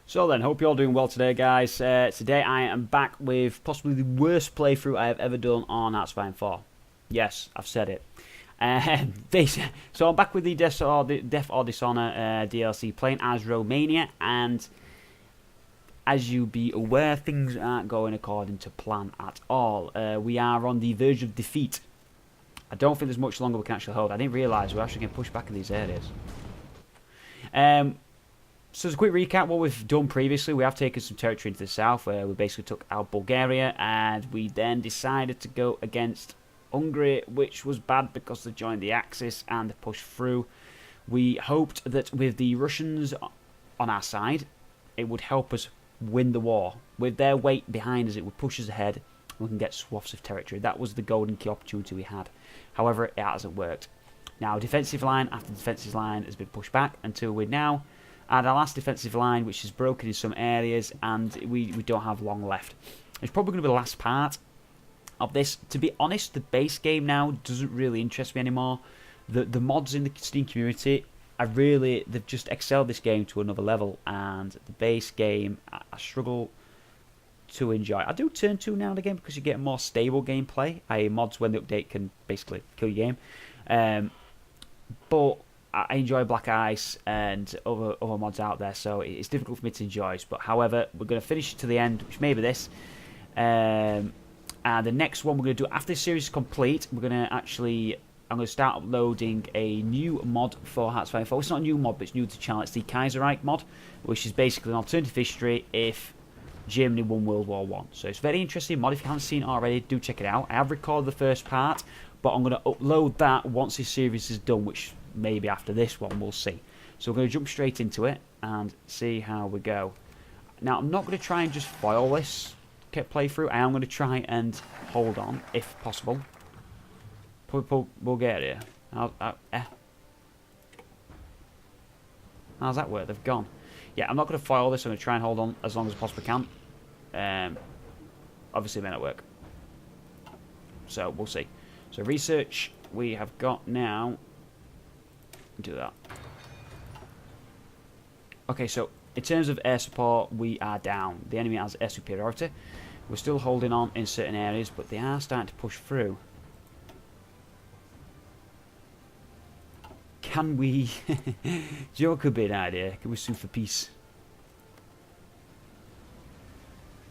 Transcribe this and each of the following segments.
So then, hope you're all doing well today, guys. Today I am back with possibly the worst playthrough I have ever done on Hearts 4. Yes, I've said it. So I'm back with the Death or Dishonour DLC, playing as Romania, and as you be aware, things aren't going according to plan at all. We are on the verge of defeat. I don't think there's much longer we can actually hold. I didn't realise we're actually getting pushed back in these areas. So as a quick recap, what we've done previously, we have taken some territory into the south, where we basically took out Bulgaria, and we then decided to go against Hungary, which was bad because they joined the Axis and they pushed through. We hoped that with the Russians on our side, it would help us win the war. With their weight behind us, it would push us ahead, and we can get swaths of territory. That was the golden key opportunity we had. However, it hasn't worked. Now, defensive line after defensive line has been pushed back until we're now at our last defensive line, which is broken in some areas, and we don't have long left. It's probably going to be the last part of this. To be honest, the base game now doesn't really interest me anymore. The mods in the Steam community, they've just excelled this game to another level, and the base game, I struggle to enjoy. I do turn to now and again because you get a more stable gameplay, i.e. mods when the update can basically kill your game. But I enjoy Black Ice and other mods out there, so it's difficult for me to enjoy. But however, we're going to finish to the end, which may be this. And the next one we're going to do after this series is complete, I'm going to start uploading a new mod for Hearts 4. It's not a new mod, but it's new to the channel. It's the Kaiserreich mod, which is basically an alternative history if Germany won World War I. So it's a very interesting mod. If you haven't seen it already, do check it out. I have recorded the first part, but I'm going to upload that once this series is done, which maybe after this one, we'll see. So we're going to jump straight into it and see how we go. Now, I'm not going to try and just foil this playthrough. I am going to try and hold on, if possible. Bulgaria. How's that work? They've gone. Yeah, I'm not going to foil this. I'm going to try and hold on as long as I possibly can. Obviously, it may not work. So, we'll see. So, research we have got now. Do that. Okay, so in terms of air support, we are down. The enemy has air superiority. We're still holding on in certain areas, but they are starting to push through. Can we... Joe could be an idea. Can we sue for peace?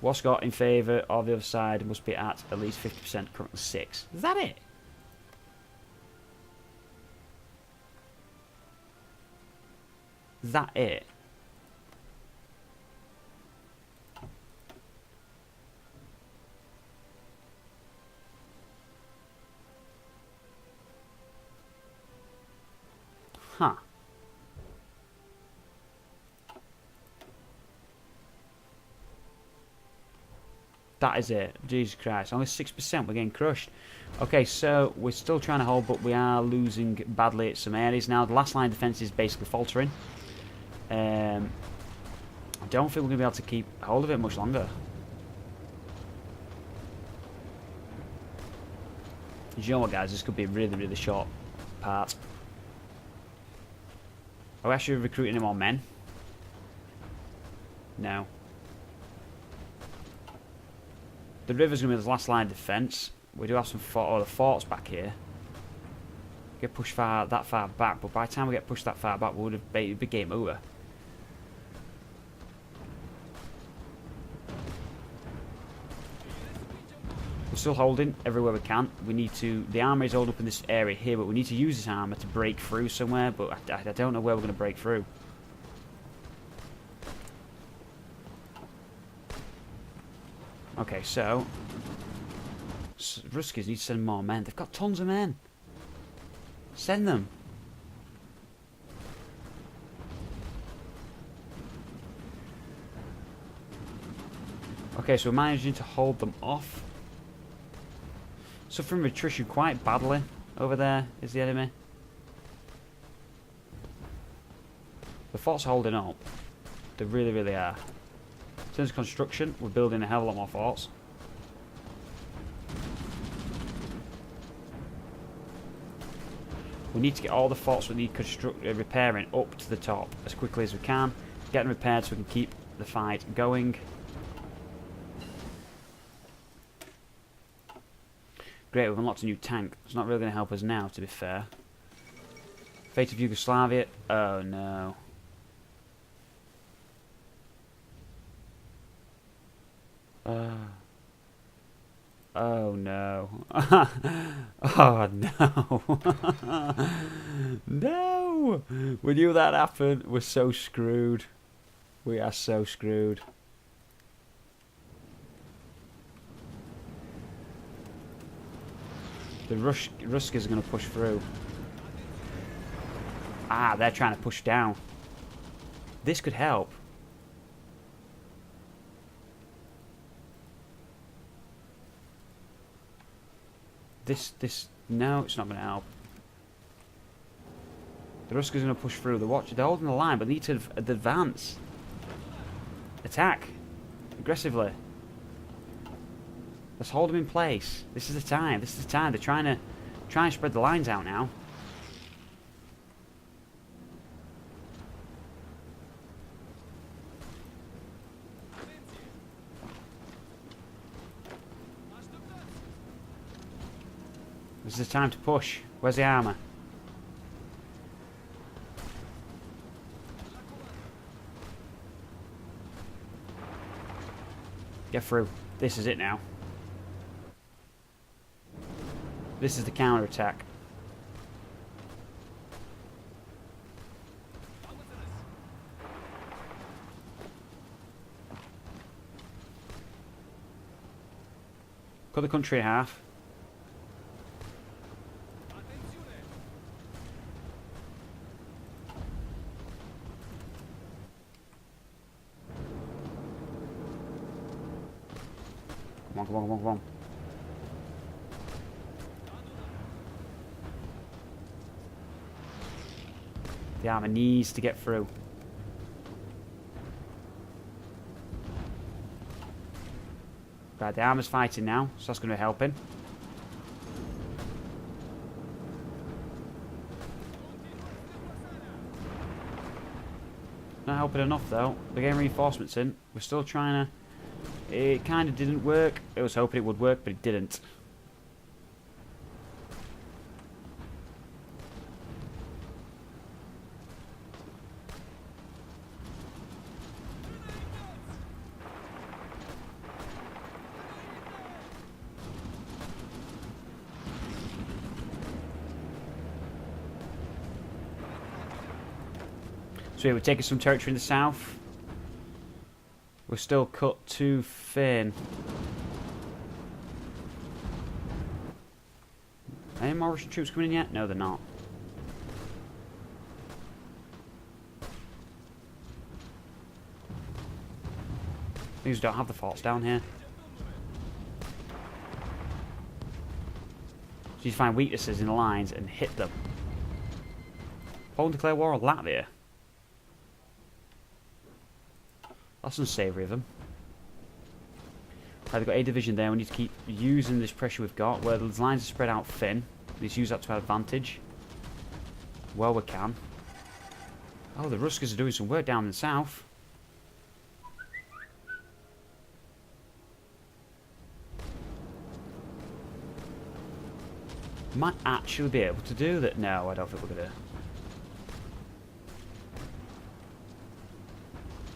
What's got in favour of the other side must be at least 50%, currently 6. Is that it? Is that it? Huh. That is it. Jesus Christ. Only 6%. We're getting crushed. Okay, so we're still trying to hold, but we are losing badly at some areas. Now, the last line of defence is basically faltering. I don't think we're going to be able to keep hold of it much longer. You know what, guys? This could be a really, really short part. Are we actually recruiting any more men? No. The river's going to be the last line of defence. We do have some the forts back here. Get pushed that far back, but by the time we get pushed that far back, we would have been game over. We're still holding everywhere we can. We need to. The armour is all up in this area here, but we need to use this armour to break through somewhere. But I don't know where we're going to break through. Okay, so Ruskies need to send more men. They've got tons of men. Send them. Okay, so we're managing to hold them off. Suffering attrition quite badly over there is the enemy. The forts are holding up. They really, really are. In terms of construction, we're building a hell of a lot more forts. We need to get all the forts we need repairing up to the top as quickly as we can. Get them repaired so we can keep the fight going. Great, we've unlocked a new tank. It's not really going to help us now, to be fair. Fate of Yugoslavia. Oh no. Oh no. Oh no. No! We knew that happened. We're so screwed. We are so screwed. The Ruskers are going to push through. Ah, they're trying to push down. This could help. No, it's not going to help. The Ruskers are going to push through. They're holding the line, but they need to advance. Attack. Aggressively. Let's hold them in place. This is the time. This is the time. They're trying to spread the lines out now. This is the time to push. Where's the armour? Get through. This is it now. This is the counter-attack. Cut the country in half. Come on, come on, come on, come on. The armour needs to get through. Right, the armour's fighting now, so that's going to be helping. Not helping enough though. They're getting reinforcements in. We're still trying to... It kind of didn't work. I was hoping it would work, but it didn't. So yeah, we're taking some territory in the south. We're still cut too thin. Any more Russian troops coming in yet? No, they're not. These don't have the forts down here. So you find weaknesses in the lines and hit them. Poland declare war on Latvia. That's unsavoury of them. Right, they've got a division there. We need to keep using this pressure we've got, where the lines are spread out thin. We need to use that to our advantage. Well, we can. Oh, the Ruskers are doing some work down in the south. Might actually be able to do that. No, I don't think we're going to.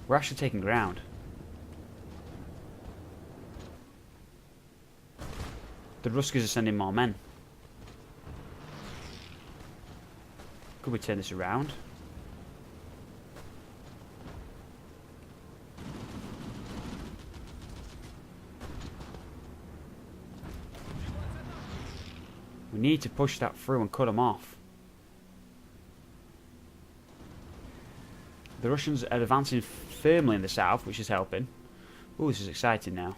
We're actually taking ground. The Ruskers are sending more men. Could we turn this around? We need to push that through and cut them off. The Russians are advancing firmly in the south, which is helping. Ooh, this is exciting now.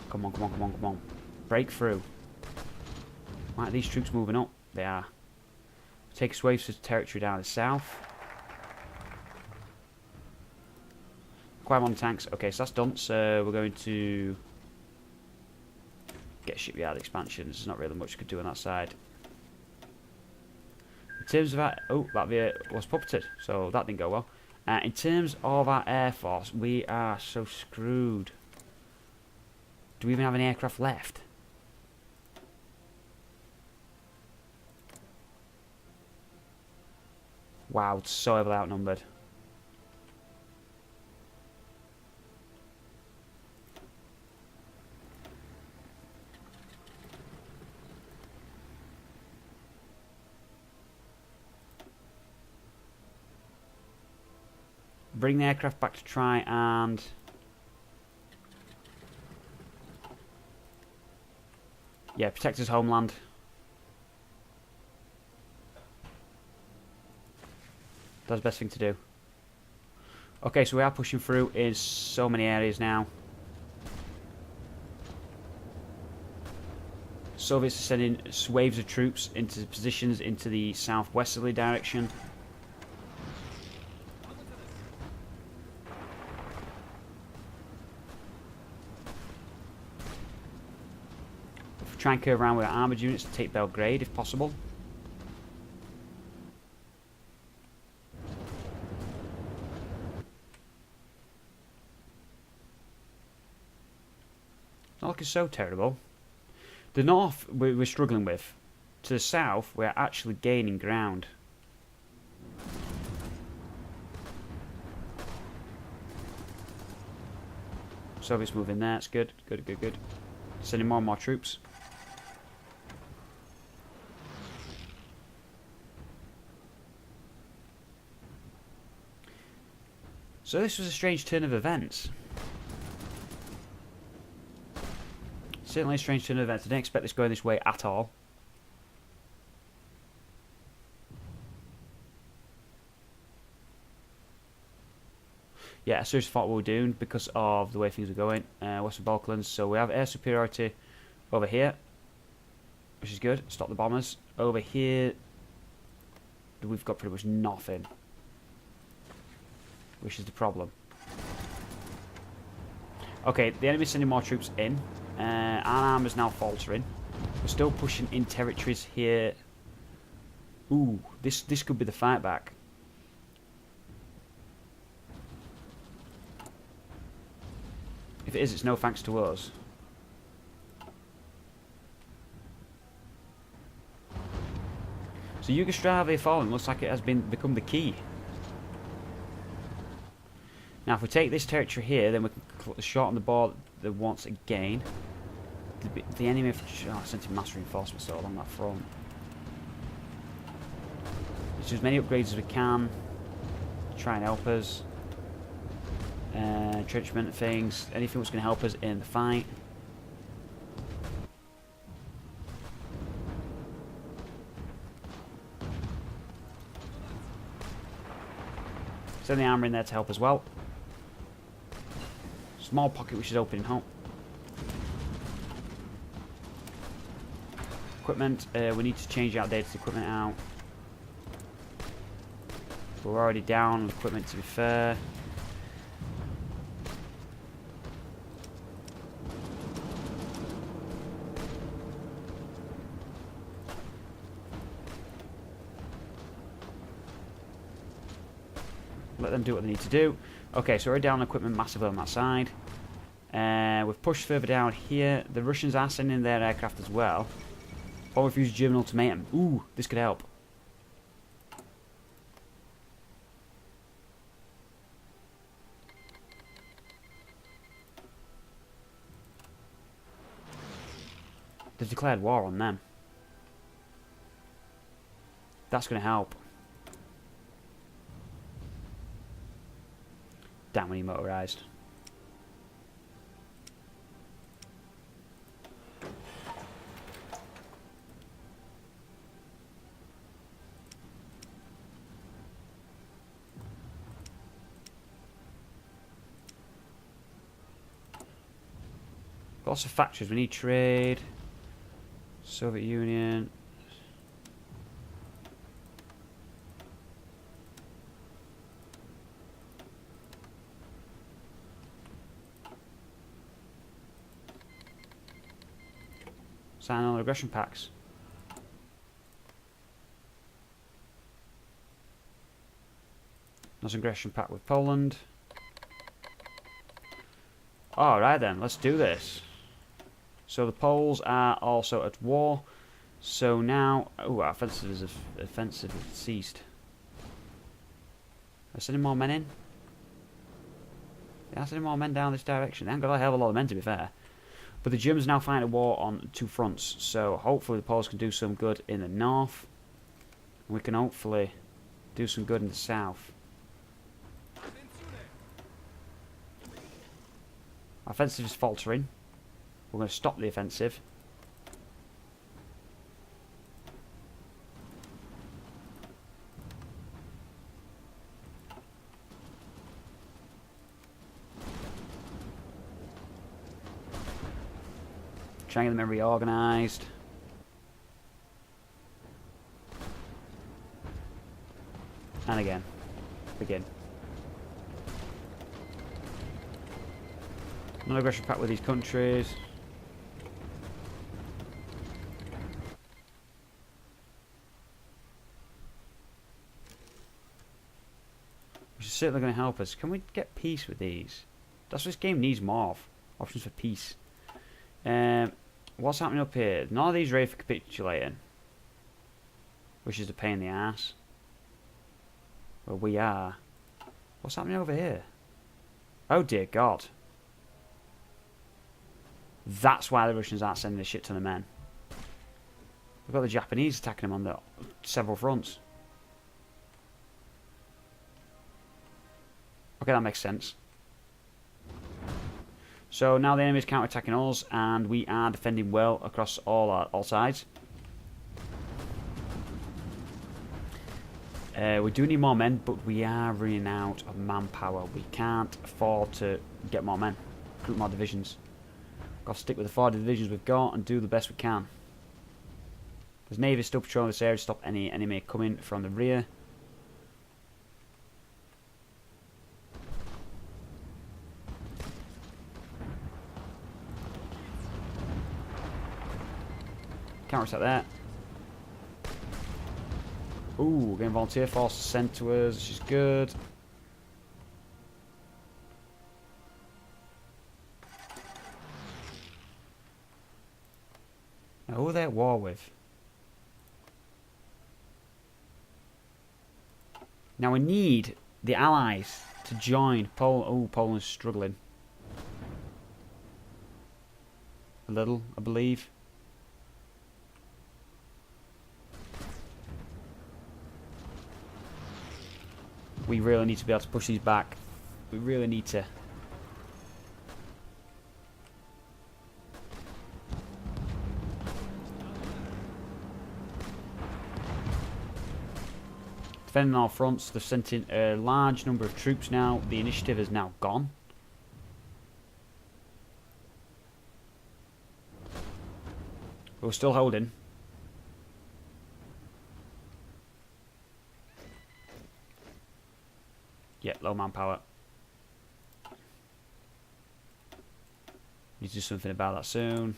Come on, come on, come on, come on. Break through. Right, these troops moving up. They are. Take us waves of territory down the south. Acquire one tanks. Okay, so that's done. So we're going to get shipyard expansions. There's not really much we could do on that side. In terms of that, oh, Latvia was puppeted, so that didn't go well. In terms of our air force, we are so screwed. Do we even have any aircraft left? Wow, it's so heavily outnumbered. Bring the aircraft back to try and... yeah, protect his homeland. That's the best thing to do. Okay, so we are pushing through in so many areas now. Soviets are sending waves of troops into positions into the southwesterly direction. We'll try and curve around with our armoured units to take Belgrade if possible. Not looking so terrible. The north we're struggling with. To the south, we're actually gaining ground. Soviets moving there, it's good. Good, good, good. Sending more and more troops. So this was a strange turn of events. Certainly a strange turn of events. I didn't expect this going this way at all. Yeah, I seriously thought we were doomed because of the way things are going. Western Balkans. So we have air superiority over here, which is good. Stop the bombers. Over here, we've got pretty much nothing, which is the problem. Okay, the enemy's sending more troops in. Our armor's now faltering. We're still pushing in territories here. Ooh, this could be the fight back. If it is, it's no thanks to us. So Yugoslavia falling looks like it has become the key. Now, if we take this territory here, then we can shorten the border once again. The enemy have sent mass reinforcements along that front. Let's do as many upgrades as we can. Try and help us. Entrenchment things. Anything that's going to help us in the fight. Send the armour in there to help as well. Small pocket which is opening home. Equipment, we need to change our data equipment out. We're already down on equipment, to be fair. Let them do what they need to do. Okay, so we're down on equipment massively on that side. We've pushed further down here. The Russians are sending their aircraft as well. Or we've used German ultimatum. Ooh, this could help. They've declared war on them. That's going to help. Damn, we need motorised. Lots of factories. We need trade. Soviet Union. Sign on aggression pacts. Non-aggression pact with Poland. Alright then, let's do this. So the Poles are also at war. So now... Oh, our offensive has ceased. Are sending more men in? They are sending more men down this direction. They haven't got a hell of a lot of men, to be fair. But the Germans now fight a war on 2 fronts. So hopefully the Poles can do some good in the north. And we can hopefully do some good in the south. Our offensive is faltering. We're going to stop the offensive. Trying to get them reorganised. And again. Begin. Non-aggression pact with these countries. Which is certainly going to help us. Can we get peace with these? That's what this game needs more of. Options for peace. What's happening up here? None of these ready for capitulating. Which is a pain in the ass. Well, we are. What's happening over here? Oh dear God. That's why the Russians aren't sending a shit ton of men. We've got the Japanese attacking them on the several fronts. Okay, that makes sense. So now the enemy is counter-attacking us, and we are defending well across all sides. We do need more men, but we are running out of manpower. We can't afford to get more men, recruit more divisions. Got to stick with the 4 divisions we've got and do the best we can. There's Navy still patrolling this area to stop any enemy coming from the rear. Counter-attack there. Ooh, getting volunteer force sent to us, which is good. Now, who are they at war with? Now we need the Allies to join Poland. Oh, Poland's struggling. A little, I believe. We really need to be able to push these back. We really need to. Defending our fronts, they've sent in a large number of troops now. The initiative is now gone. But we're still holding. Yeah, low manpower. Need to do something about that soon.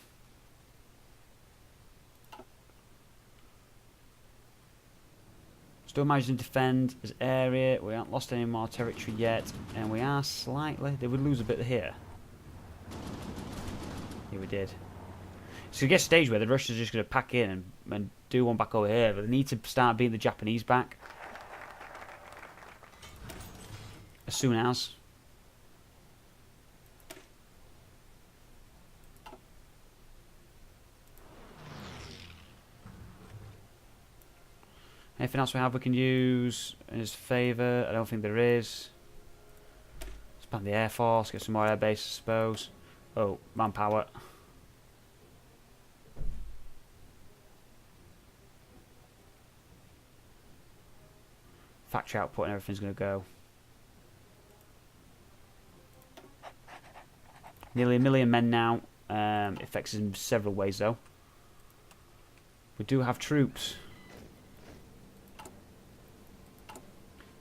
Still managing to defend this area. We haven't lost any more territory yet. And we are slightly... They would lose a bit here. Yeah, we did. So we get a stage where the Russians are just going to pack in and do one back over here. But they need to start beating the Japanese back. As soon as. Anything else we can use in his favour? I don't think there is. Expand the Air Force, get some more air base, I suppose. Oh, manpower. Factory output and everything's going to go. Nearly 1 million men now. It affects us in several ways though. We do have troops.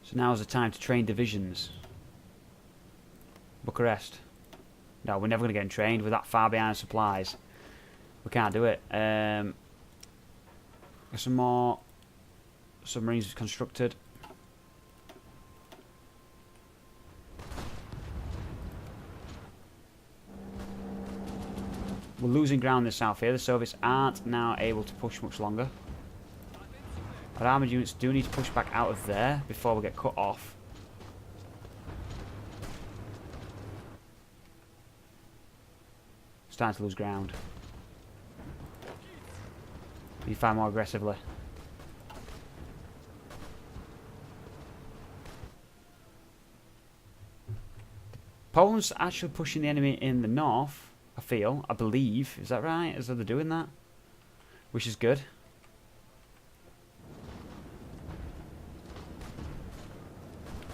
So now is the time to train divisions. Bucharest. No, we're never going to get trained. We're that far behind supplies. We can't do it. Get some more submarines constructed. we're losing ground in the south here. The Soviets aren't now able to push much longer. Our armoured units do need to push back out of there before we get cut off. Starting to lose ground. Need to fight more aggressively. Poland's actually pushing the enemy in the north, I believe. Is that right? Is that they're doing that? Which is good.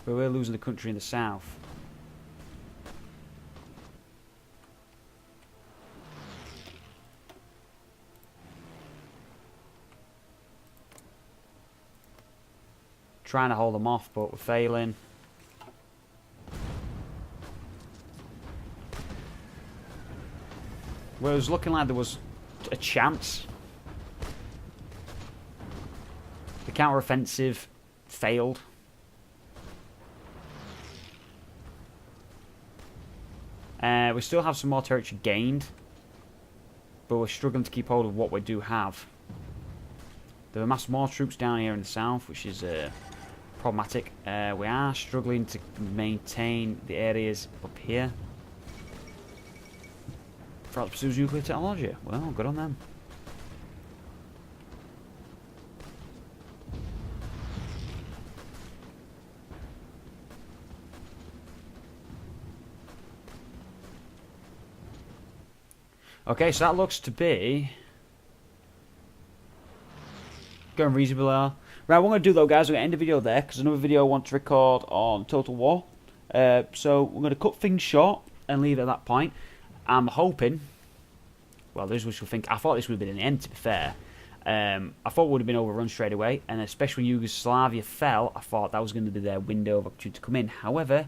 But we're losing the country in the south. Trying to hold them off, but we're failing. Well, it was looking like there was a chance. The counter-offensive failed. We still have some more territory gained, but we're struggling to keep hold of what we do have. There are amassed more troops down here in the south, which is problematic. We are struggling to maintain the areas up here. France pursues nuclear technology. Well, good on them. Okay, so that looks to be going reasonably well. Right, what I'm going to do though, guys, I'm going to end the video there because another video I want to record on Total War. So we're going to cut things short and leave it at that point. I'm hoping, well, there's wishful think. I thought this would have been the end, to be fair. I thought it would have been overrun straight away, and especially when Yugoslavia fell, I thought that was going to be their window of opportunity to come in. However,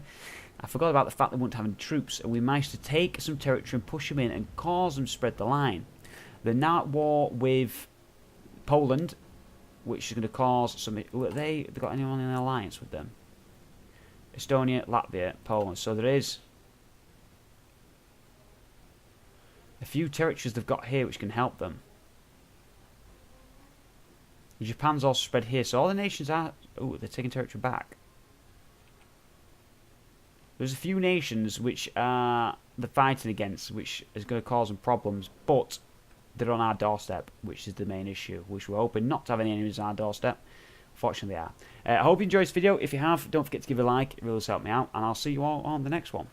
I forgot about the fact they wouldn't have any troops, and we managed to take some territory and push them in and cause them to spread the line. They're now at war with Poland, which is going to cause some... They've got anyone in an alliance with them? Estonia, Latvia, Poland. So there is a few territories they've got here which can help them. Japan's also spread here, so all the nations are... Oh, they're taking territory back. There's a few nations which are they're fighting against, which is going to cause them problems, but they're on our doorstep, which is the main issue, which we're hoping not to have any enemies on our doorstep. Fortunately, they are. I hope you enjoyed this video. If you have, don't forget to give it a like. It really does help me out, and I'll see you all on the next one.